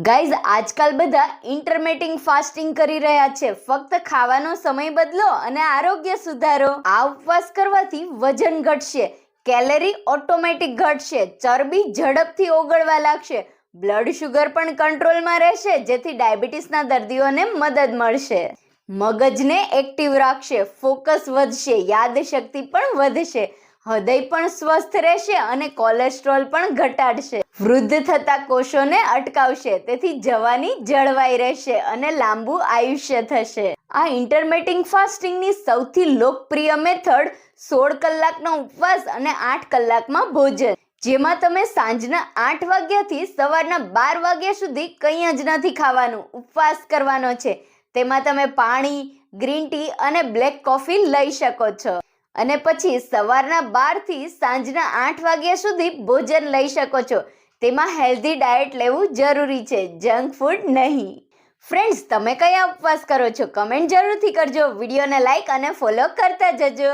Guys આજકાલ બધા ઇન્ટરમિટિંગ fasting કરી રહ્યા છે. ફક્ત ખાવાનો સમય બદલો અને આરોગ્ય સુધારો. આ ઉપવાસ કરવાથી વજન ઘટશે, કેલરી ઓટોમેટિક ઘટશે, ચરબી ઝડપથી ઓગળવા લાગશે, બ્લડ શુગર પણ કંટ્રોલમાં રહેશે, જેથી ડાયાબિટીસના દર્દીઓને મદદ મળશે. મગજને એક્ટિવ રાખશે, ફોકસ વધશે, યાદશક્તિ પણ વધશે, હૃદય પણ સ્વસ્થ રહેશે અને કોલેસ્ટ્રોલ પણ ઘટાડશે. વૃદ્ધ થતા કોષોને અટકાવશે, તેથી જવાની જળવાઈ રહેશે અને લાંબુ આયુષ્ય થશે. આ ઇન્ટરમિટિંગ ફાસ્ટિંગની સૌથી લોકપ્રિય મેથડ 16 કલાકનો ઉપવાસ અને 8 કલાકમાં ભોજન, જેમાં તમે સાંજના 8 વાગ્યાથી સવારના 12 વાગ્યા સુધી કંઈ જ નથી ખાવાનું, ઉપવાસ કરવાનો છે. તેમાં તમે પાણી, ગ્રીન ટી અને બ્લેક કોફી લઈ શકો છો અને પછી સવારના 12 થી સાંજના 8 વાગ્યા સુધી ભોજન લઈ શકો છો. તેમાં હેલ્ધી ડાયટ લેવું જરૂરી છે, જંક ફૂડ નહીં. ફ્રેન્ડ્સ, તમે કયા ઉપવાસ કરો છો? કમેન્ટ જરૂરથી કરજો. વિડીયોને લાઈક અને ફોલો કરતા જજો.